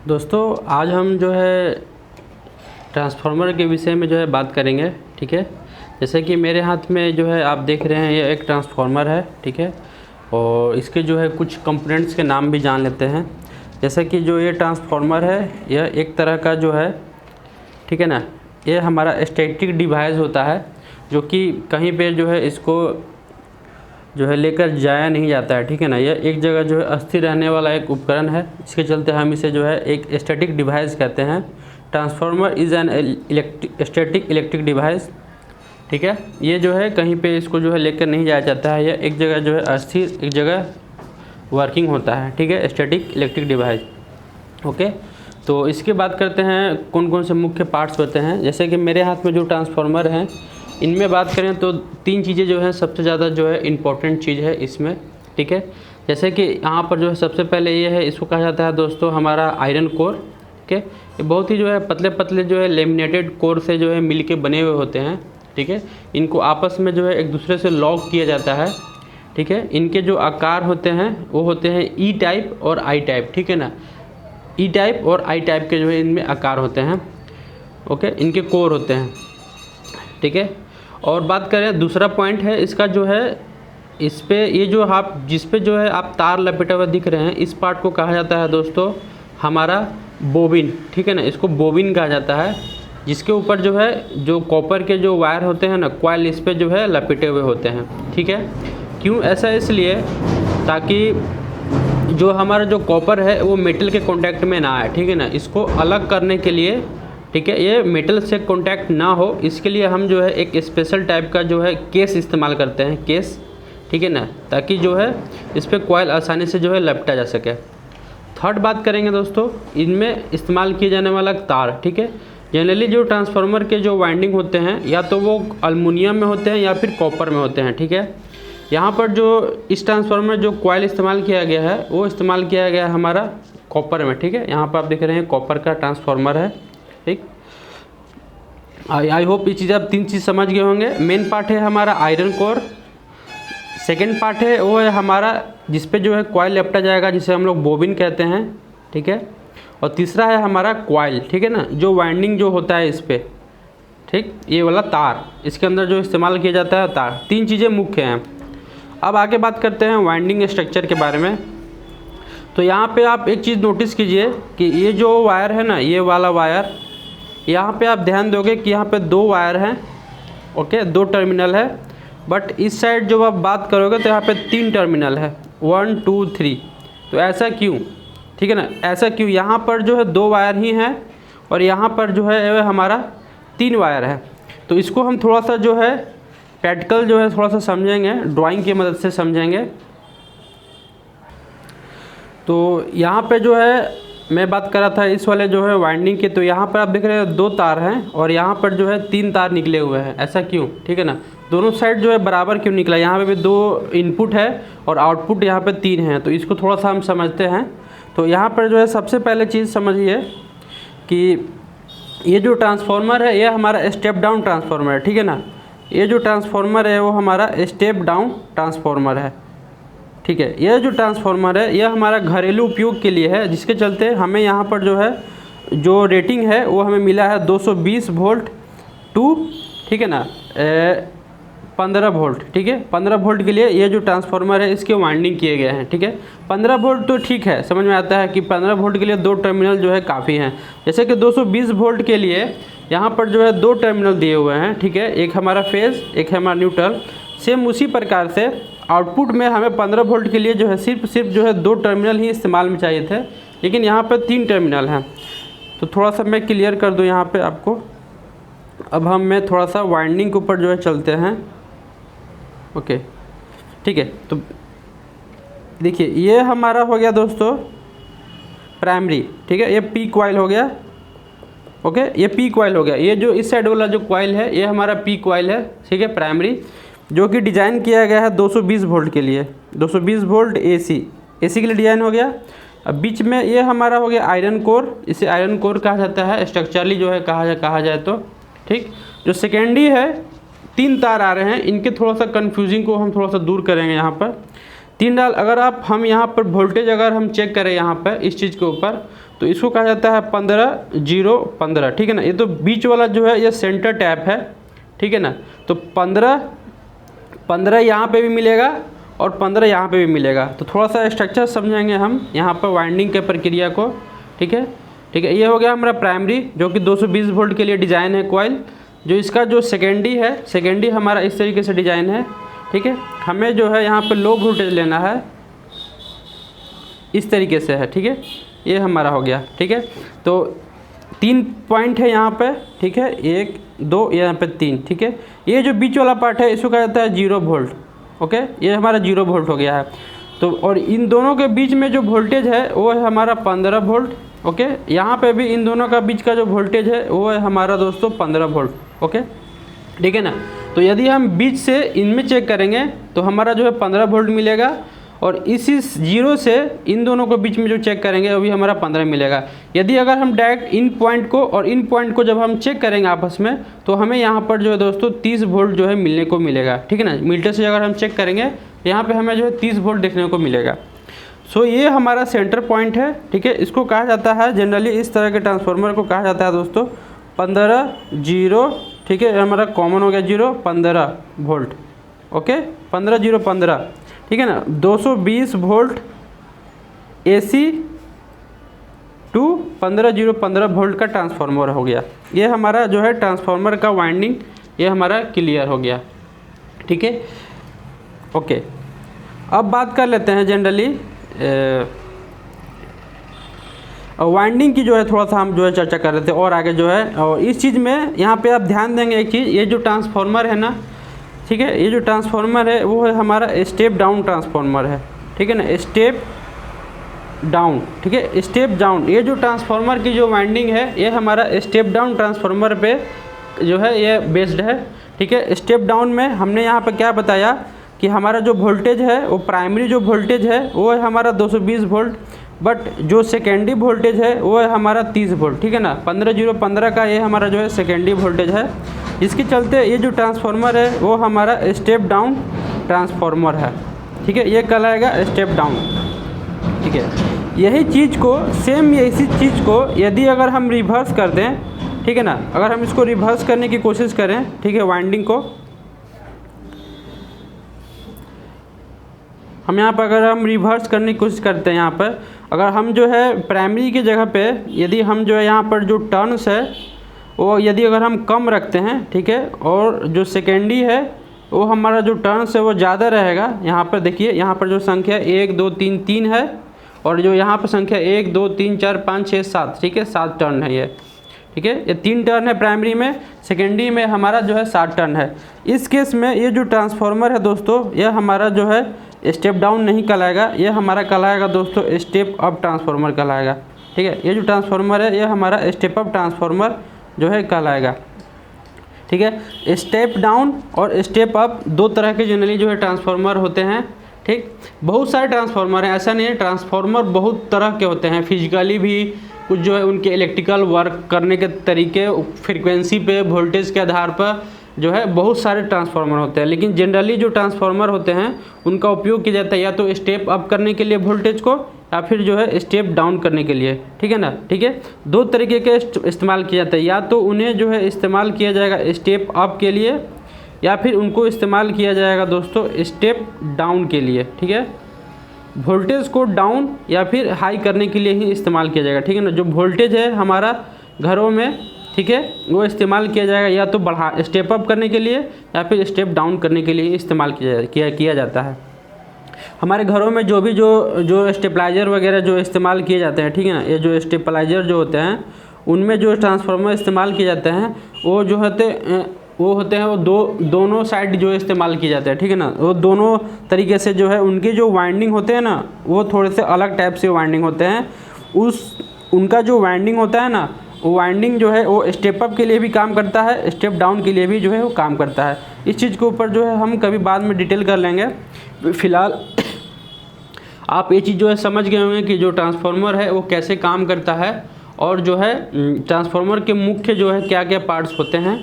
दोस्तों आज हम जो है ट्रांसफार्मर के विषय में जो है बात करेंगे। ठीक है, जैसे कि मेरे हाथ में जो है आप देख रहे हैं ये एक ट्रांसफार्मर है। ठीक है, और इसके जो है कुछ कंपोनेंट्स के नाम भी जान लेते हैं। जैसे कि जो ये ट्रांसफार्मर है यह एक तरह का जो है, ठीक है ना, ये हमारा स्टैटिक डिवाइस होता है जो कि कहीं पे जो है इसको जो है लेकर जाया नहीं जाता है। ठीक है ना, यह एक जगह जो है अस्थिर रहने वाला एक उपकरण है। इसके चलते हम इसे जो है एक स्टैटिक डिवाइस कहते हैं। Transformer is an static electric device. ठीक है, ये जो है कहीं पे इसको जो है लेकर नहीं जाया जाता है, यह एक जगह जो है अस्थिर एक जगह वर्किंग होता है। ठीक है, स्टैटिक इलेक्ट्रिक डिवाइस। ओके, तो इसके बात करते हैं कौन कौन से मुख्य पार्ट्स होते हैं। जैसे कि मेरे हाथ में जो ट्रांसफार्मर हैं इनमें बात करें तो तीन चीज़ें जो है सबसे ज़्यादा जो है इम्पोर्टेंट चीज़ है इसमें। ठीक है, जैसे कि यहाँ पर जो है सबसे पहले ये है, इसको कहा जाता है दोस्तों हमारा आयरन कोर। ठीक है, ये बहुत ही जो है पतले पतले जो है लेमिनेटेड कोर से जो है मिल के बने हुए होते हैं। ठीक है, इनको आपस में जो है एक दूसरे से लॉक किया जाता है। ठीक है, इनके जो आकार होते हैं वो होते हैं ई टाइप और आई टाइप। ठीक है ना, ई टाइप और आई टाइप के जो है इनमें आकार होते हैं। ओके, इनके कोर होते हैं। ठीक है, और बात करें दूसरा पॉइंट है इसका जो है, इस पे ये जो आप जिस पे जो है आप तार लपेटा हुआ दिख रहे हैं इस पार्ट को कहा जाता है दोस्तों हमारा बोबिन। ठीक है ना, इसको बोबिन कहा जाता है, जिसके ऊपर जो है जो कॉपर के जो वायर होते हैं ना कॉइल इस पे जो है लपेटे हुए होते हैं। ठीक है, क्यों ऐसा, इसलिए ताकि जो हमारा जो कॉपर है वो मेटल के कांटेक्ट में ना आए। ठीक है ना, इसको अलग करने के लिए, ठीक है, ये मेटल से कांटेक्ट ना हो इसके लिए हम जो है एक स्पेशल टाइप का जो है केस इस्तेमाल करते हैं, केस। ठीक है ना, ताकि जो है इस पर कॉइल आसानी से जो है लपटा जा सके। थर्ड बात करेंगे दोस्तों, इनमें इस्तेमाल किए जाने वाला तार। ठीक है, जनरली जो ट्रांसफार्मर के जो वाइंडिंग होते हैं या तो वो अल्मुनियम में होते हैं या फिर कॉपर में होते हैं। ठीक है, यहाँ पर जो इस ट्रांसफार्मर जो कॉइल इस्तेमाल किया गया है वो इस्तेमाल किया गया है हमारा कॉपर में। ठीक है, यहाँ पर आप देख रहे हैं कॉपर का ट्रांसफार्मर है। ठीक, आई होप ये चीज़ आप तीन चीज़ समझ गए होंगे। मेन पार्ट है हमारा आयरन कोर, सेकेंड पार्ट है वो है हमारा जिस पे जो है कॉइल लपटा जाएगा जिसे हम लोग बोबिन कहते हैं। ठीक है, और तीसरा है हमारा कॉइल। ठीक है ना, जो वाइंडिंग जो होता है इस पर, ठीक, ये वाला तार इसके अंदर जो इस्तेमाल किया जाता है तार। तीन चीज़ें मुख्य हैं। अब आगे बात करते हैं वाइंडिंग स्ट्रक्चर के बारे में। तो यहाँ पे आप एक चीज़ नोटिस कीजिए कि ये जो वायर है ना, ये वाला वायर, यहाँ पे आप ध्यान दोगे कि यहाँ पे दो वायर हैं। ओके, दो टर्मिनल है, बट इस साइड जब आप बात करोगे तो यहाँ पे तीन टर्मिनल है, 1 2 3। तो ऐसा क्यों? ठीक है ना, ऐसा क्यों? यहाँ पर जो है दो वायर ही हैं और यहाँ पर जो है हमारा तीन वायर है। तो इसको हम थोड़ा सा जो है प्रैक्टिकल जो है थोड़ा सा समझेंगे, ड्राइंग की मदद से समझेंगे। तो यहाँ पे जो है मैं बात कर रहा था इस वाले जो है वाइंडिंग के, तो यहाँ पर आप देख रहे हैं दो तार हैं और यहाँ पर जो है तीन तार निकले हुए हैं। ऐसा क्यों? ठीक है ना, दोनों साइड जो है बराबर क्यों निकला? यहाँ पे भी दो इनपुट है और आउटपुट यहाँ पे तीन है। तो इसको थोड़ा सा हम समझते हैं। तो यहाँ पर जो है सबसे पहले चीज़ समझिए कि ये जो ट्रांसफार्मर है ये हमारा स्टेप डाउन ट्रांसफार्मर है। ठीक है ना, ये जो ट्रांसफार्मर है वो हमारा स्टेप डाउन ट्रांसफार्मर है। ठीक है, यह जो ट्रांसफार्मर है यह हमारा घरेलू उपयोग के लिए है, जिसके चलते हमें यहाँ पर जो है जो रेटिंग है वो हमें मिला है 220 वोल्ट टू, ठीक है ना, 15 वोल्ट। ठीक है, 15 वोल्ट के लिए ये जो ट्रांसफार्मर है इसके वाइंडिंग किए गए हैं। ठीक है, 15 वोल्ट तो ठीक है, समझ में आता है कि 15 वोल्ट के लिए दो टर्मिनल जो है काफ़ी हैं। जैसे कि 220 वोल्ट के लिए यहाँ पर जो है दो टर्मिनल दिए हुए हैं। ठीक है, एक हमारा फेज़, एक है हमारा न्यूट्रल। सेम उसी प्रकार से आउटपुट में हमें 15 वोल्ट के लिए जो है सिर्फ जो है दो टर्मिनल ही इस्तेमाल में चाहिए थे, लेकिन यहाँ पर तीन टर्मिनल हैं। तो थोड़ा सा मैं क्लियर कर दूँ यहाँ पे आपको। अब मैं थोड़ा सा वाइंडिंग के ऊपर जो है चलते हैं। ओके, ठीक है, तो देखिए ये हमारा हो गया दोस्तों प्राइमरी। ठीक है, ये पी कॉइल हो गया। ओके, ये पी कॉइल हो गया। ये जो इस साइड वाला जो कॉइल है ये हमारा पी कॉइल है। ठीक है, प्राइमरी, जो कि डिज़ाइन किया गया है 220 वोल्ट के लिए। 220 वोल्ट एसी के लिए डिज़ाइन हो गया। अब बीच में ये हमारा हो गया आयरन कोर। इसे आयरन कोर कहा जाता है स्ट्रक्चरली जो है कहा जाए तो। ठीक, जो सेकेंडरी है तीन तार आ रहे हैं, इनके थोड़ा सा कन्फ्यूजिंग को हम थोड़ा सा दूर करेंगे। यहाँ पर तीन डाल, अगर हम यहाँ पर वोल्टेज अगर हम चेक करें यहाँ पर इस चीज़ के ऊपर, तो इसको कहा जाता है 15-0-15, ठीक है ना। ये तो बीच वाला जो है ये सेंटर टैप है, ठीक है ना। तो 15 यहाँ पे भी मिलेगा और 15 यहाँ पे भी मिलेगा। तो थोड़ा सा स्ट्रक्चर समझेंगे हम यहाँ पर वाइंडिंग के प्रक्रिया को, ठीक है। ये हो गया हमारा प्राइमरी जो कि 220 वोल्ट के लिए डिज़ाइन है कॉइल। जो इसका जो सेकेंडरी है, सेकेंडरी हमारा इस तरीके से डिज़ाइन है, ठीक है। हमें जो है यहाँ पर लो वोल्टेज लेना है, इस तरीके से है, ठीक है। ये हमारा हो गया, ठीक है। तो 3 पॉइंट है यहाँ पे, ठीक है, 1 2 यहाँ पे 3, ठीक है। ये जो बीच वाला पार्ट है इसको कहा जाता है 0 वोल्ट, ओके। ये हमारा 0 वोल्ट हो गया है। तो और इन दोनों के बीच में जो वोल्टेज है वो है हमारा 15 वोल्ट, ओके। यहाँ पे भी इन दोनों का बीच का जो वोल्टेज है वो है हमारा दोस्तों 15 वोल्ट, ओके, ठीक है ना। तो यदि हम बीच से इनमें चेक करेंगे तो हमारा जो है 15 वोल्ट मिलेगा, और इसी 0 से इन दोनों को बीच में जो चेक करेंगे अभी हमारा 15 मिलेगा। यदि अगर हम डायरेक्ट इन पॉइंट को और इन पॉइंट को जब हम चेक करेंगे आपस में, तो हमें यहाँ पर जो है दोस्तों 30 वोल्ट जो है मिलने को मिलेगा, ठीक है ना। मीटर से अगर हम चेक करेंगे तो यहाँ पे हमें जो है 30 वोल्ट देखने को मिलेगा। सो ये हमारा सेंटर पॉइंट है, ठीक है। इसको कहा जाता है जनरली, इस तरह के ट्रांसफार्मर को कहा जाता है दोस्तों 15-0, ठीक है। हमारा कॉमन हो गया 0-15 वोल्ट, ओके, 15-0-15, ठीक है ना। 220 वोल्ट AC टू 15-0-15 वोल्ट का ट्रांसफार्मर हो गया। ये हमारा जो है ट्रांसफार्मर का वाइंडिंग ये हमारा क्लियर हो गया, ठीक है, ओके। अब बात कर लेते हैं जनरली वाइंडिंग की, जो है थोड़ा सा हम जो है चर्चा कर रहे थे और आगे जो है। और इस चीज़ में यहाँ पे आप ध्यान देंगे एक चीज़, ये जो ट्रांसफार्मर है ना, ठीक है, ये जो ट्रांसफार्मर है वो है हमारा स्टेप डाउन ट्रांसफार्मर है, ठीक है ना, स्टेप डाउन, ठीक है, स्टेप डाउन। ये जो ट्रांसफार्मर की जो वाइंडिंग है ये हमारा स्टेप डाउन ट्रांसफार्मर पे जो है ये बेस्ड है, ठीक है। स्टेप डाउन में हमने यहाँ पे क्या बताया कि हमारा जो वोल्टेज है वो प्राइमरी जो वोल्टेज है वो है हमारा 220 वोल्ट, बट जो सेकेंडरी वोल्टेज है वो है हमारा 30 वोल्ट, ठीक है ना। 15-0-15 का ये हमारा जो है सेकेंडरी वोल्टेज है। इसके चलते ये जो ट्रांसफार्मर है वो हमारा स्टेप डाउन ट्रांसफार्मर है, ठीक है। ये कहलाएगा स्टेप डाउन, ठीक है। यही चीज़ को सेम इसी चीज़ को यदि अगर हम रिवर्स कर दें, ठीक है ना, अगर हम इसको रिवर्स करने की कोशिश करें, ठीक है, वाइंडिंग को हम यहाँ पर अगर हम रिवर्स करने की कोशिश करते हैं, यहाँ पर अगर हम जो है प्राइमरी की जगह पे यदि हम जो है यहाँ पर जो टर्न्स है वो यदि अगर हम कम रखते हैं, ठीक है, और जो सेकेंडरी है वो हमारा जो टर्न्स है वो ज़्यादा रहेगा। यहाँ पर देखिए, यहाँ पर जो संख्या 1 2 3 3 है, और जो यहाँ पर संख्या 1 2 3 4 5 6 7, ठीक है, 7 टर्न है ये, ठीक है। ये 3 टर्न है प्राइमरी में, सेकेंडरी में हमारा जो है 7 टर्न है। इस केस में ये जो ट्रांसफार्मर है दोस्तों ये हमारा जो है स्टेप डाउन नहीं कहलाएगा, ये हमारा कहलाएगा दोस्तों स्टेप अप ट्रांसफार्मर कहलाएगा, ठीक है। ये जो ट्रांसफार्मर है ये हमारा स्टेप अप ट्रांसफार्मर जो है कहलाएगा, ठीक है। स्टेप डाउन और स्टेप अप 2 तरह के जनरली जो है ट्रांसफार्मर होते हैं, ठीक। बहुत सारे ट्रांसफार्मर हैं, ऐसा नहीं है, ट्रांसफार्मर बहुत तरह के होते हैं, फिजिकली भी कुछ जो है उनके इलेक्ट्रिकल वर्क करने के तरीके, फ्रीक्वेंसी पे, वोल्टेज के आधार पर जो है बहुत सारे ट्रांसफार्मर होते हैं। लेकिन जनरली जो ट्रांसफार्मर होते हैं उनका उपयोग किया जाता है या तो स्टेप अप करने के लिए वोल्टेज को, या फिर जो है स्टेप डाउन करने के लिए, ठीक है ना, ठीक है। 2 तरीके के इस्तेमाल किया जाता है, या तो उन्हें जो है इस्तेमाल किया जाएगा स्टेप अप के लिए, या फिर उनको इस्तेमाल किया जाएगा दोस्तों स्टेप डाउन के लिए, ठीक है। वोल्टेज को डाउन या फिर हाई करने के लिए ही इस्तेमाल किया जाएगा, ठीक है ना। जो वोल्टेज है हमारा घरों में, ठीक है, वो इस्तेमाल किया जाएगा या तो बढ़ा स्टेप अप करने के लिए या फिर स्टेप डाउन करने के लिए इस्तेमाल किया जाता है। हमारे घरों में जो भी जो स्टेपलाइजर वगैरह जो इस्तेमाल किए जाते हैं, ठीक है ना, ये जो स्टेपलाइजर जो होते हैं उनमें जो ट्रांसफार्मर इस्तेमाल किए जाते हैं वो जो होते हैं वो दोनों साइड जो इस्तेमाल किए जाते हैं, ठीक है ना। वो दोनों तरीके से जो है उनके जो वाइंडिंग होते हैं ना वो थोड़े से अलग टाइप से वाइंडिंग होते हैं। उनका जो वाइंडिंग होता है ना वो वाइंडिंग जो है वो स्टेप अप के लिए भी काम करता है, स्टेप डाउन के लिए भी जो है वो काम करता है। इस चीज़ के ऊपर जो है हम कभी बाद में डिटेल कर लेंगे। फ़िलहाल आप ये चीज़ जो है समझ गए होंगे कि जो ट्रांसफार्मर है वो कैसे काम करता है, और जो है ट्रांसफार्मर के मुख्य जो है क्या क्या पार्ट्स होते हैं।